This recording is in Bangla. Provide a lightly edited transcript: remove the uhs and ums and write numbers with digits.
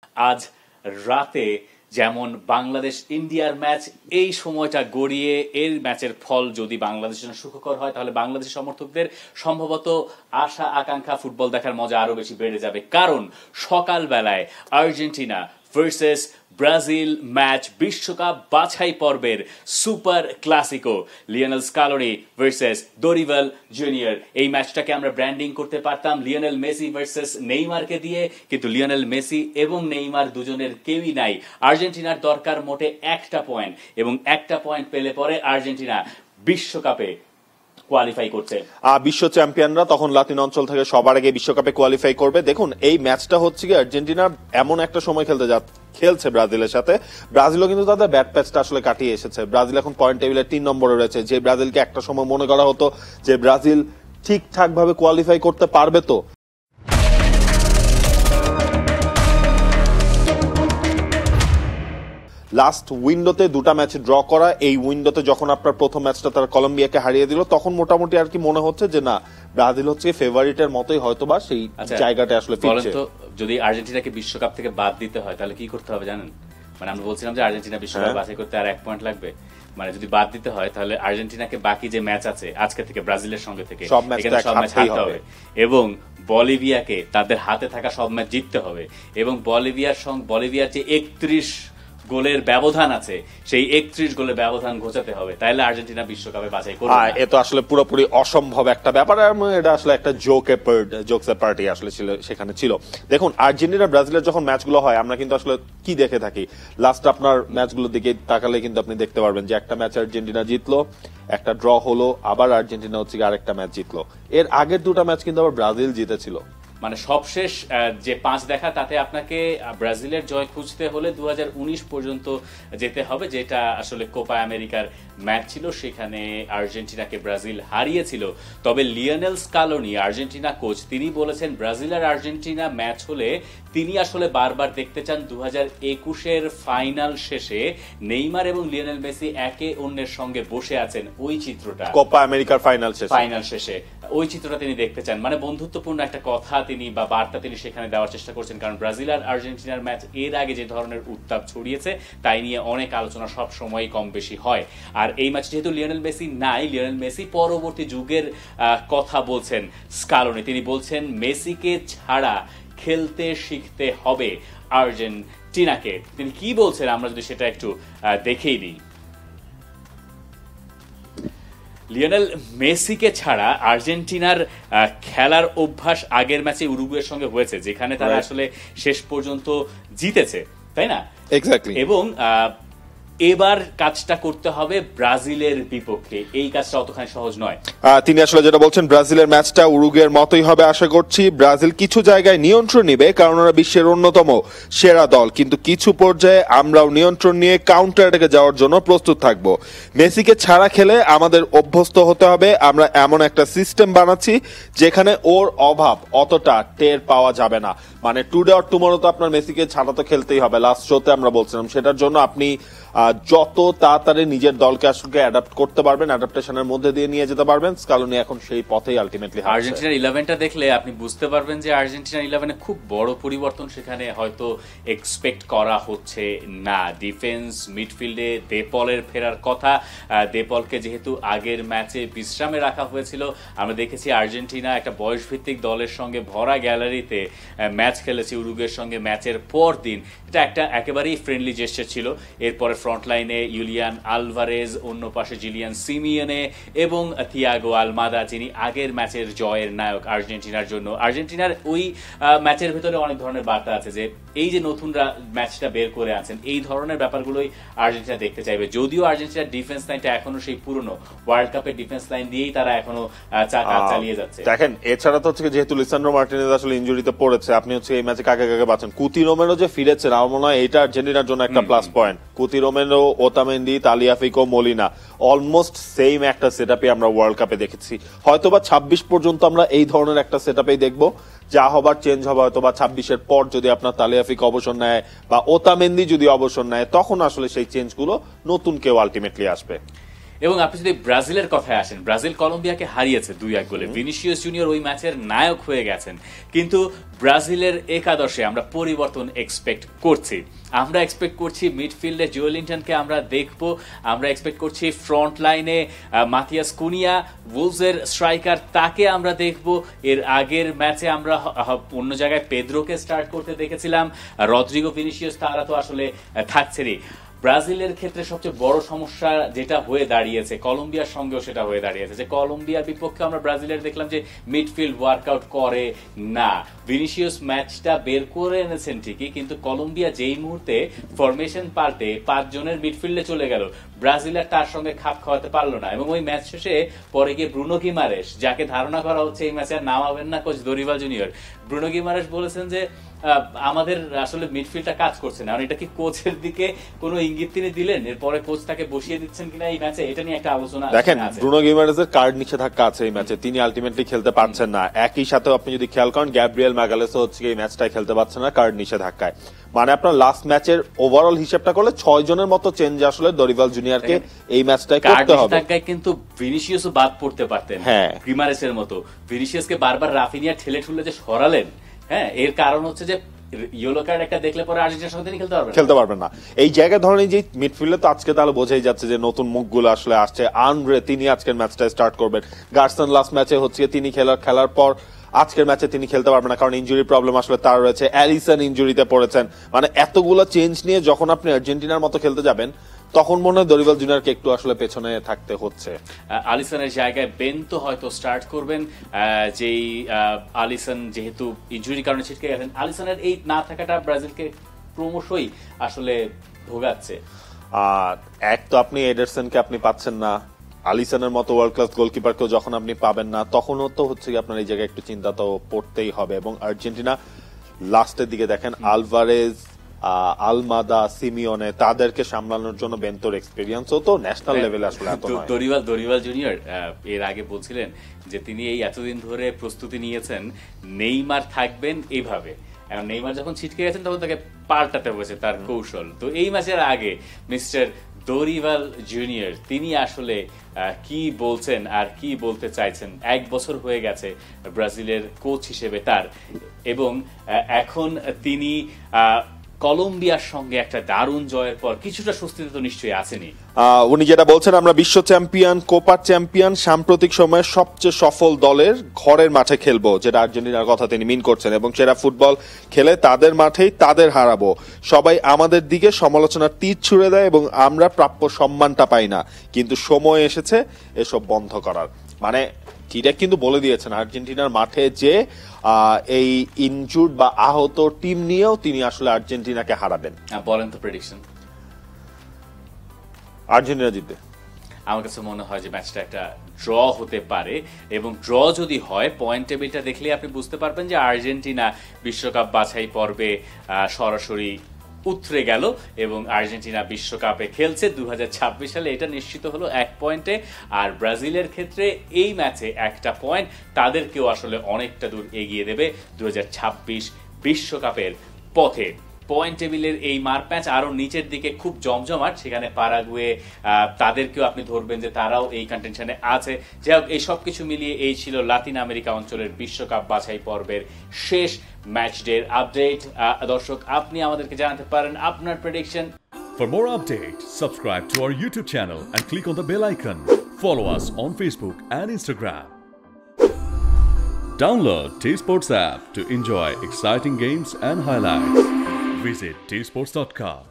আজ রাতে যেমন বাংলাদেশ ইন্ডিয়ার ম্যাচ, এই সময়টা গড়িয়ে এর ম্যাচের ফল যদি বাংলাদেশের জন্য সুখকর হয় তাহলে বাংলাদেশের সমর্থকদের সম্ভবত আশা আকাঙ্ক্ষা ফুটবল দেখার মজা আরো বেশি বেড়ে যাবে। কারণ সকালবেলায় আর্জেন্টিনা ভার্সেস ব্রাজিল ম্যাচ, বিশ্বকাপ বাছাই পর্বের super Clasico, Lionel Scaloni versus Dorival junior. এই ম্যাচটাকে আমরা ব্র্যান্ডিং করতে পারতাম লিওনেল মেসি ভার্সেস নেইমারকে দিয়ে, কিন্তু লিওনেল মেসি এবং নেইমার দুজনের কেউই নাই। আর্জেন্টিনার দরকার মোটে একটা পয়েন্ট, এবং একটা পয়েন্ট পেলে পরে আর্জেন্টিনা বিশ্বকাপে কোয়ালিফাই করছে। বিশ্ব চ্যাম্পিয়নরা তখন লাতিন অঞ্চল থেকে সবার আগে বিশ্বকাপে কোয়ালিফাই করবে। দেখুন, এই ম্যাচটা হচ্ছে কি আর্জেন্টিনা এমন একটা সময় খেলছে ব্রাজিলের সাথে। ব্রাজিলও কিন্তু তাদের ব্যাট প্যাচটা আসলে কাটিয়ে এসেছে। ব্রাজিল এখন পয়েন্ট টেবিলে 3 নম্বরে রয়েছে। যে ব্রাজিলকে একটা সময় মনে করা হতো যে ব্রাজিল ঠিকঠাক ভাবে কোয়ালিফাই করতে পারবে, তো লাস্ট উইন্ডোতে 2টা ম্যাচ ড্র করা, এই উইন্ডোতে যখন আপনার প্রথম ম্যাচটা তারা কলম্বিয়াকে হারিয়ে দিল, তখন মোটামুটি আর কি মনে হচ্ছে যে না, ব্রাজিল হচ্ছে ফেভারিটের মতোই হয়তোবা সেই জায়গাটা আসলে ফিরছে। যদি আর্জেন্টিনাকে বিশ্বকাপ থেকে বাদ দিতে হয় তাহলে কি করতে হবে জানেন? মানে আমরা বলছিলাম যে আর্জেন্টিনা বিশ্বকাপ বাছাই করতে আর 1 পয়েন্ট লাগবে। মানে যদি বাদ দিতে হয় তাহলে আর্জেন্টিনাকে বাকি যে ম্যাচ আছে আজকে থেকে ব্রাজিলের সঙ্গে থেকে সব ম্যাচ হারতে হবে, এবং বলিভিয়াকে তাদের হাতে থাকা সব ম্যাচ জিততে হবে, এবং বলিভিয়ার যে 31 গোলের ব্যবধান আছে সেই 31 গোলের ব্যবধান ঘোচাতে হবে, তাহলে আর্জেন্টিনা বিশ্বকাপে বাছাই করবে। এ তো আসলে পুরোপুরি অসম্ভব একটা ব্যাপার। এটা আসলে একটা জোকসের পার্টি আসলে সেখানে ছিল। দেখুন, আর্জেন্টিনা ব্রাজিলের যখন ম্যাচগুলো হয় আমরা কিন্তু আসলে কি দেখে থাকি, লাস্ট আপনার ম্যাচগুলোর দিকে তাকালে কিন্তু আপনি দেখতে পারবেন যে একটা ম্যাচ আর্জেন্টিনা জিতলো, একটা ড্র হলো, আবার আর্জেন্টিনা হচ্ছে আরেকটা ম্যাচ জিতলো। এর আগের 2টা ম্যাচ কিন্তু আবার ব্রাজিল জিতেছিল। মানে সবশেষ যে 5 দেখা, তাতে আপনাকে ব্রাজিলের জয় খুঁজতে হলে 2019 পর্যন্ত যেতে হবে, যেটা আসলে কোপা আমেরিকার ম্যাচ ছিল, সেখানে আর্জেন্টিনাকে ব্রাজিল হারিয়েছিল। তবে লিওনেল স্কালোনি, আর্জেন্টিনা কোচ, তিনি বলেছেন ব্রাজিল আর আর্জেন্টিনা ম্যাচ হলে তিনি আসলে বারবার দেখতে চান 2021-এর ফাইনাল শেষে নেইমার এবং লিওনেল মেসি একে অন্যের সঙ্গে বসে আছেন, ওই চিত্রটা কোপা আমেরিকার ফাইনাল শেষে ওই চিত্রটা তিনি দেখতে চান। মানে বন্ধুত্বপূর্ণ একটা কথা তিনি বা বার্তা তিনি সেখানে দেওয়ার চেষ্টা করছেন। কারণ ব্রাজিল আর আর্জেন্টিনার ম্যাচ এর আগে যে ধরনের উত্তাপ ছড়িয়েছে তাই নিয়ে অনেক আলোচনা সব সময় কম বেশি হয়। আর এই ম্যাচ যেহেতু লিওনেল মেসি নাই, লিওনেল মেসি পরবর্তী যুগের কথা বলছেন স্কালোনি। তিনি বলছেন মেসিকে ছাড়া খেলতে শিখতে হবে আর্জেন্টিনাকে। তিনি কি বলছেন আমরা যদি সেটা একটু দেখেই নিই। লিওনেল মেসিকে ছাড়া আর্জেন্টিনার খেলার অভ্যাস আগের ম্যাচে উরুগুয়ের সঙ্গে হয়েছে, যেখানে তারা আসলে শেষ পর্যন্ত জিতেছে, তাই না? এক্স্যাক্টলি। এবং এবার কাজটা করতে হবে ব্রাজিলের বিপক্ষে, এই কাজটা অতখানি সহজ নয়। তিনি আসলে যেটা বলছেন, ব্রাজিলের ম্যাচটা উরুগুয়ের মতোই হবে আশা করছি। ব্রাজিল কিছু জায়গায় নিয়ন্ত্রণ নিবে কারণ ওরা বিশ্বের অন্যতম সেরা দল, কিন্তু কিছু পর্যায়ে আমরাও নিয়ন্ত্রণ নিয়ে কাউন্টার অ্যাটাকে যাওয়ার জন্য প্রস্তুত থাকবো। মেসিকে ছাড়া খেলে আমাদের অভ্যস্ত হতে হবে। আমরা এমন একটা সিস্টেম বানাচ্ছি যেখানে ওর অভাব অতটা টের পাওয়া যাবে না। মানে টুডে অর টুমরো তো আপনার মেসিকে ছাড়া তো খেলতেই হবে। লাস্ট শোতে আমরা বলছিলাম সেটার জন্য আপনি যত তাড়াতাড়ি নিজের দলকে আসলে অ্যাডাপ্ট করতে পারবেন, অ্যাডাপ্টেশনের মধ্যে দিয়ে নিয়ে যেতে পারবেন, স্কালোনি এখন সেই পথেই আলটিমেটলি। আর্জেন্টিনার 11টা দেখলে আপনি বুঝতে পারবেন যে আর্জেন্টিনার 11-এ খুব বড় পরিবর্তন সেখানে হয়তো এক্সপেক্ট করা হচ্ছে না। ডিফেন্স মিডফিল্ডে দেপলের ফেরার কথা, দেপলকে যেহেতু আগের ম্যাচে বিশ্রামে রাখা হয়েছিল, আমরা দেখেছি আর্জেন্টিনা একটা বয়সভিত্তিক দলের সঙ্গে ভরা গ্যালারিতে ম্যাচ খেলেছে উরুগুয়ের সঙ্গে ম্যাচের পর দিন। এটা একটা একেবারেই ফ্রেন্ডলি জেস্টার ছিল। এরপরে ফ্রন্টলাইনে ইউলিয়ান আলভারেজ, অন্য পাশে জিলিয়ান সিমিওনে এবং থিয়াগো আলমাদা, যিনি আগের ম্যাচের জয়ের নায়ক আর্জেন্টিনার জন্য। আর্জেন্টিনার ওই ম্যাচের ভেতরে অনেক ধরনের বার্তা আছে যে এই যে নতুনরা ম্যাচটা বের করে আছেন, এই ধরনের ব্যাপারগুলোই আর্জেন্টিনা দেখতে চাইবে। যদিও আর্জেন্টিনার ডিফেন্স লাইনটা এখনো সেই পুরনো ওয়ার্ল্ড কাপের ডিফেন্স লাইন দিয়েই তারা এখনো চালিয়ে যাচ্ছে। দেখেন, এছাড়া তো হচ্ছে যেহেতু লিসান্ড্রো মার্টিনেজ আসলে ইনজুরিতে পড়েছে, আপনি হচ্ছে এই ম্যাচে কাকে কাকে বাঁচান। কুতি রোমেরো যে ফিরেছে, আমার মনে হয় এটা আর্জেন্টিনার জন্য একটা plus point. Cuti Romero, Otamendi, Tagliafico, Molina, almost same একটা সেটআপে আমরা ওয়ার্ল্ড কাপে দেখেছি। হয়তোবা 26 পর্যন্ত আমরা এই ধরনের একটা সেটআপেই দেখবো। যা হবার চেঞ্জ হবে হয়তোবা 26-এর পর, যদি আপনার তালিয়াফিক অবসর নেয় বা ওতামেন্দি যদি অবসর নেয়, তখন আসলে সেই চেঞ্জগুলো নতুন কেউ আলটিমেটলি আসবে। এবং আপনি যদি ব্রাজিলের কথায় আসেন, ব্রাজিল কলম্বিয়াকে হারিয়েছে 2-1 গোলে। ভিনিসিয়াস জুনিয়র ওই ম্যাচের নায়ক হয়ে গেছেন, কিন্তু ব্রাজিলের একাদশে আমরা পরিবর্তন এক্সপেক্ট করছি। আমরা এক্সপেক্ট করছি মিডফিল্ডে জোয়েলিংটনকে আমরা দেখব, আমরা এক্সপেক্ট করছি ফ্রন্ট লাইনে মাতিয়াস কুনিয়া, উলভসের স্ট্রাইকার, তাকে আমরা দেখব। এর আগের ম্যাচে আমরা অন্য জায়গায় পেদ্রোকে স্টার্ট করতে দেখেছিলাম, রদ্রিগো, ভিনিসিয়াস তারা তো আসলে থাকছেনই। ব্রাজিলের ক্ষেত্রে সবচেয়ে বড় সমস্যা যেটা হয়ে দাঁড়িয়েছে, কলম্বিয়ার সঙ্গেও সেটা হয়ে দাঁড়িয়েছে, যে কলম্বিয়ার বিপক্ষে আমরা ব্রাজিলের দেখলাম যে মিডফিল্ড ওয়ার্কআউট করে না। ভিনিসিয়াস ম্যাচটা বের করে এনেছেন ঠিকই, কিন্তু কলম্বিয়া যেই মুহূর্তে ফরমেশন পাল্টে 5 জনের মিডফিল্ডে চলে গেল, ব্রাজিল আর তার সঙ্গে খাপ খাওয়াতে পারলো না। এবং ওই ম্যাচ শেষে পরে গিয়ে ব্রুনো গিমারেস, যাকে ধারণা করা হচ্ছে এই ম্যাচে আর নামাবেন না coach Dorival junior, Bruno Guimaraes বলেছেন যে আমাদের আসলে মিডফিল্ডটা কাজ করছে না। এটা কি কোচের দিকে কোনো ইঙ্গিত তিনি দিলেন? এরপরে কোচ তাকে বসিয়ে দিচ্ছেন কিনা এই ম্যাচে, এটা নিয়ে একটা আলোচনা। দেখেন, ব্রুনো গিমারেজের কার্ড নিষেধাজ্ঞা আছে এই ম্যাচে, তিনি আলটিমেটলি খেলতে পারছেন না। একই সাথে আপনি যদি খেয়াল করেন, গ্যাব্রিয়েল ম্যাগালেসও হচ্ছে এই ম্যাচটাই খেলতে পারছে না কার্ড নিষেধাজ্ঞায়। মানে আপনার লাস্ট ম্যাচের ওভারঅল হিসেবটা করলে 6 জনের মতো চেঞ্জ আসলে দরিভাল জুনিয়রকে এই ম্যাচটাই করতে হবে। কিন্তু ভিনিসিয়াসও বাদ পড়তে পারতেন গিমারেসের মতো। ভিনিসিয়াসকে বারবার রাফিনিয়া ঠেলে ঠুলে যে সরালেন, হ্যাঁ, এর কারণ হচ্ছে যে ইয়েলো কার্ড একটা দেখলে পরে আর্জেন্টিনার সঙ্গে তিনি খেলতে পারবেন না। এই জায়গায় ধরেন যে মিডফিল্ডে তো আজকে তাহলে বোঝাই যাচ্ছে যে নতুন মুখগুলো আসলে আসছে। আন্দ্রে, তিনি আজকের ম্যাচটা স্টার্ট করবেন। গার্সন লাস্ট ম্যাচে হচ্ছে তিনি খেলার পর আজকের ম্যাচে তিনি খেলতে পারবেন না, কারণ ইনজুরি প্রবলেম আসলে তার রয়েছে। অ্যালিসন ইনজুরিতে পড়েছেন। মানে এতগুলো চেঞ্জ নিয়ে যখন আপনি আর্জেন্টিনার মতো খেলতে যাবেন, তখন মনে হয় দরিভাল জুনিয়রকে একটু আসলে পেছনে থাকতে হচ্ছে। আলিসনের জায়গায় বেন তো হয়তো স্টার্ট করবেন, যেই আলিসন যেহেতু ইনজুরির কারণে ছিটকে গেছেন। আলিসনের এই না থাকাটা ব্রাজিলকে ক্রমশই আসলে ভোগাচ্ছে। এক তো আপনি এডারসনকে আপনি পাচ্ছেন না, আলিসনের মতো ওয়ার্ল্ড ক্লাস গোলকিপারকেও যখন আপনি পাবেন না, তখনও তো হচ্ছে কি আপনার এই জায়গায় একটু চিন্তা তো পড়তেই হবে। এবং আর্জেন্টিনা লাস্টের দিকে দেখেন আলভারেজ, আলমাদা, সিমিওনে, তাদেরকে সামলানোর জন্য বেন্তোর এক্সপেরিয়েন্সও তো ন্যাশনাল লেভেলে আসলে এত নয়। দরিভাল জুনিয়র এর আগে বলছিলেন যে তিনি এই এতদিন ধরে প্রস্তুতি নিয়েছেন নেইমার থাকবেন এইভাবে। এখন নেইমার যখন ছিটকে গেছেন তখন তাকে পাল্টাতে বসে তার কৌশল। তো এই ম্যাচের আগে মিস্টার দরিভাল জুনিয়র তিনি আসলে কি বলছেন আর কি বলতে চাইছেন? 1 বছর হয়ে গেছে ব্রাজিলের কোচ হিসেবে তার, এবং এখন তিনি কলম্বিয়ার সঙ্গে একটা দারুণ জয়ের পর কিছুটা স্বস্তিতে তো নিশ্চয়ই আছেনই। উনি যেটা বলছেন, আমরা বিশ্ব চ্যাম্পিয়ন, কোপার চ্যাম্পিয়ন, সাম্প্রতিক সময়ে সবচেয়ে সফল দলের ঘরের মাঠে খেলবো, যেটা আর্জেন্টিনার কথা তিনি মিন করছেন, এবং সেরা ফুটবল খেলে তাদের মাঠেই তাদের হারাবো। সবাই আমাদের দিকে সমালোচনার তীর ছুড়ে দেয় এবং আমরা প্রাপ্য সম্মানটা পাই না, কিন্তু সময় এসেছে এসব বন্ধ করার। মানে ঠিক কিন্তু বলে দিয়েছেন আর্জেন্টিনার মাঠে যে এই ইনজুর্ড বা আহত টিম নিয়েও তিনি আসলে আর্জেন্টিনাকে হারাবেন। বলেন তো প্রেডিকশন। আর্জেন্টিনা জিতবে। আমার কাছে মনে হয় যে ম্যাচটা একটা ড্র হতে পারে, এবং ড্র যদি হয় পয়েন্ট টেবিলটা দেখলে আপনি বুঝতে পারবেন যে আর্জেন্টিনা বিশ্বকাপ বাছাই পর্বে সরাসরি উতরে গেল এবং আর্জেন্টিনা বিশ্বকাপে খেলছে 2026 সালে, এটা নিশ্চিত হলো 1 পয়েন্টে। আর ব্রাজিলের ক্ষেত্রে এই ম্যাচে 1টা পয়েন্ট তাদেরকেও আসলে অনেকটা দূর এগিয়ে দেবে 2026 বিশ্বকাপের পথে। পয়েন্ট টেবিলের এই মারপ্যাচ আরো নিচের দিকে খুব জমজমাট, সেখানে পারাগুয়ে তাদেরকেও আপনি ধরবেন যে তারাও এই কন্টেনশনে আছে। যাই হোক, এই সব কিছু মিলিয়ে এই ছিল লাতিন আমেরিকা অঞ্চলের বিশ্বকাপ বাছাই পর্বের শেষ ম্যাচ ডের আপডেট। দর্শক, আপনি আমাদেরকে জানাতে পারেন আপনার prediction. For more updates, subscribe to our YouTube channel and click on the bell icon. Follow us on Facebook and Instagram. Download T-Sports app to enjoy exciting games and highlights. Visit tsports.com.